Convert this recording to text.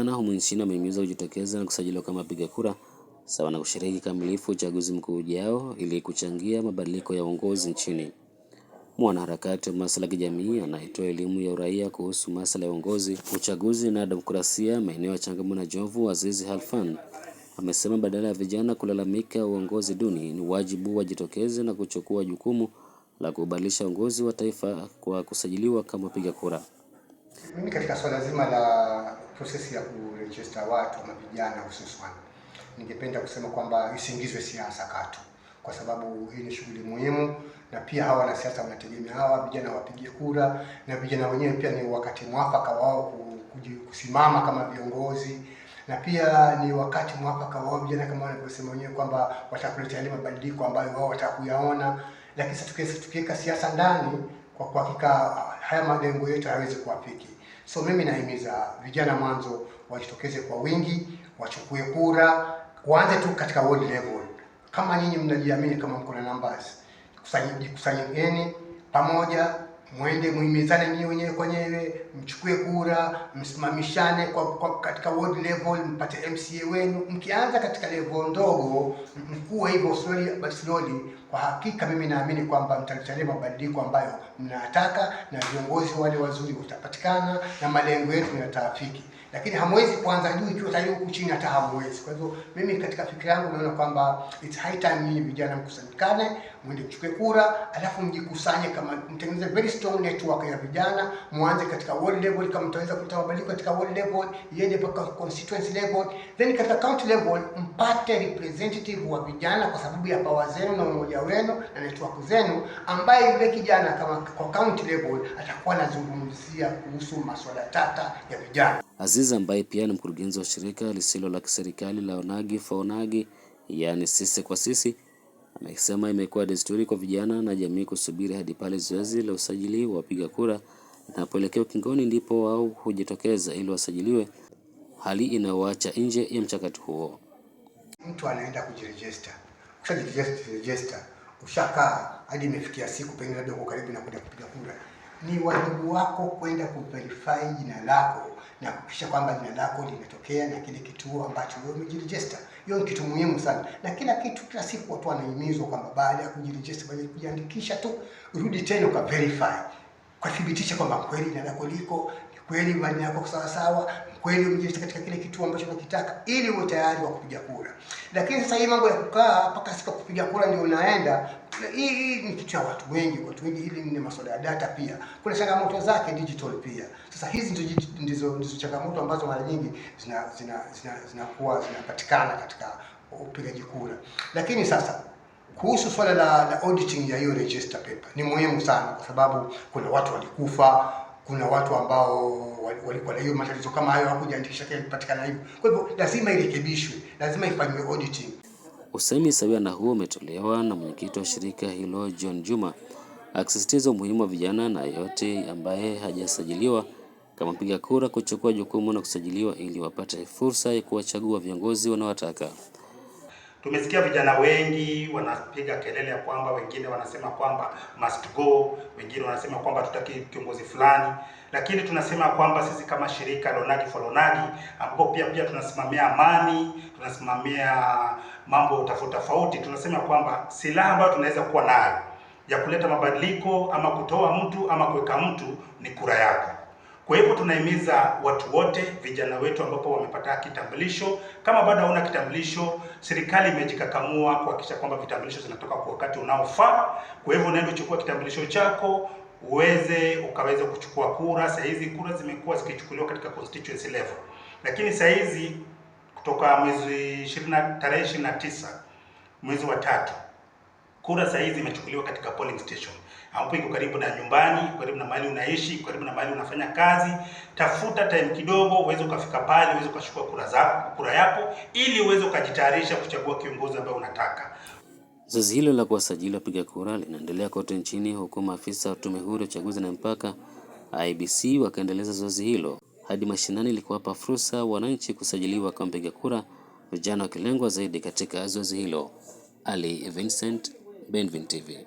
Vijana humu nchini wamehimizwa kujitokeza na kusajiliwa kama wapiga kura sawa na kushiriki kamilifu uchaguzi mkuu ujao ili kuchangia mabadiliko ya uongozi nchini. Mwanaharakati wa masuala ya kijamii anayetoa elimu ya uraia kuhusu masuala ya uongozi, uchaguzi na demokrasia maeneo ya Changamwe na Jomvu, Azizi Halfan amesema badala ya vijana kulalamika uongozi duni, ni wajibu wajitokeze na kuchukua jukumu la kubadilisha uongozi wa taifa kwa kusajiliwa kama wapiga kura. Mimi katika swala zima la prosesi ya kuregister watu na vijana hususan, ningependa kusema kwamba isiingizwe siasa katu, kwa sababu hii ni shughuli muhimu, na pia hawa wanasiasa wanategemea hawa vijana wapige kura, na vijana wenyewe pia ni wakati mwafaka wao kusimama kama viongozi, na pia ni wakati mwafaka wao vijana kama wanavyosema wenyewe kwamba watakuleta yale mabadiliko ambayo wao watakuyaona. Lakini sasa tukiweka siasa ndani, kwa hakika haya malengo yetu hayawezi kuafiki. So mimi nahimiza vijana mwanzo wajitokeze kwa wingi, wachukue kura, waanze tu katika ward level. Kama nyinyi mnajiamini, kama mko na numbers, kusanyeni pamoja, mwende muhimizane nyinyi wenyewe kwa wenyewe, mchukue kura, msimamishane katika ward level, mpate MCA wenu. Mkianza katika level ndogo, mkuu hivyo slowly, kwa hakika mimi naamini kwamba mtaleta mabadiliko ambayo mnataka, na viongozi wale wazuri watapatikana na malengo yetu yataafiki. Lakini hamwezi kuanza juu ikiwa tayari huku chini hata hamwezi. Kwa hivyo mimi katika fikra yangu naona kwamba it's high time nyinyi vijana mkusanyikane, mwende kuchukue kura, alafu mjikusanye, kama mtengeneze very strong network ya vijana, muanze katika ward level. Kama mtaweza kuleta mabadiliko katika ward level, iende mpaka constituency level, then katika county level mpate representative wa vijana, kwa sababu ya power zenu na umoja wenu na network zenu, ambaye yule kijana kama kwa county level atakuwa anazungumzia kuhusu masuala tata ya vijana. Azizi ambaye pia ni mkurugenzi wa shirika lisilo la kiserikali la Onagi for Onagi, yani sisi kwa sisi, amesema imekuwa desturi kwa vijana na jamii kusubiri hadi pale zoezi la usajili wa wapiga kura linapoelekea ukingoni ndipo wao hujitokeza ili wasajiliwe, hali inayoacha nje ya mchakato huo. Mtu anaenda kujiregister, ukishajiregister, ushakaa hadi imefikia siku pengine labda uko karibu na kwenda kupiga kura, ni wajibu wako kwenda kuverify jina lako na kuhakikisha kwamba jina lako limetokea na kile kituo ambacho wewe umejiregister. Hiyo ni kitu muhimu sana, na kila siku watu wanahimizwa kwamba baada ya kujiregister, baada ya kujiandikisha tu, rudi tena ka verify, kwa thibitisha kwamba kweli jina lako liko, kweli majina yako sawa sawa, kweli umejiregister katika kile kituo ambacho unakitaka, ili uwe tayari wa kupiga kura. Lakini sasa hii mambo ya kukaa mpaka siku kupiga kura ndio unaenda, hii ni kitu cha watu wengi. Hili ni masuala ya data, pia kuna changamoto zake digital pia. Sasa hizi ndizo changamoto ambazo mara nyingi zinakuwa zinapatikana katika upigaji kura. Lakini sasa kuhusu swala la auditing ya hiyo register paper ni muhimu sana, kwa sababu kuna watu walikufa, kuna watu ambao walikuwa na hiyo matatizo kama hayo, hawakujiandikisha kile kupatikana hivyo. Kwa hivyo lazima irekebishwe, lazima ifanywe auditing. Usemi sawia na huo umetolewa na mwenyekiti wa shirika hilo John Juma, akisisitiza umuhimu wa vijana na yote ambaye hajasajiliwa kama mpiga kura kuchukua jukumu na kusajiliwa ili wapate fursa ya kuwachagua viongozi wanaowataka. Tumesikia vijana wengi wanapiga kelele ya kwamba wengine wanasema kwamba must go, wengine wanasema kwamba tutaki kiongozi fulani, lakini tunasema kwamba sisi kama shirika la Onagi for Onagi, ambapo pia tunasimamia amani, tunasimamia mambo tofauti, tunasema kwamba silaha ambayo tunaweza kuwa nayo ya kuleta mabadiliko ama kutoa mtu ama kuweka mtu ni kura yako. Kwa hivyo tunahimiza watu wote, vijana wetu ambapo wamepata kitambulisho, kama bado hauna kitambulisho, serikali imejikakamua kuhakikisha kwamba vitambulisho zinatoka kwa wakati unaofaa. Kwa hivyo unaenda uchukua kitambulisho chako, ukaweze kuchukua kura. Sasa hizi kura zimekuwa zikichukuliwa katika constituency level, lakini sasa hizi kutoka tarehe 29 mwezi wa 3, kura sasa hizi imechukuliwa katika polling station, hapo iko karibu na nyumbani, karibu na mahali unaishi, karibu na mahali unafanya kazi. Tafuta time kidogo uweze ukafika pale, uweze ukachukua kura yako ili uweze ukajitayarisha kuchagua kiongozi ambaye unataka. Zoezi hilo la kuwasajili wapiga kura linaendelea kote nchini, huku maafisa wa Tume Huru ya Uchaguzi na Mipaka IEBC wakaendeleza zoezi hilo hadi mashinani ili kuwapa fursa wananchi kusajiliwa kama mpiga kura, vijana wakilengwa zaidi katika zoezi hilo. Ali Vincent, Benvin TV.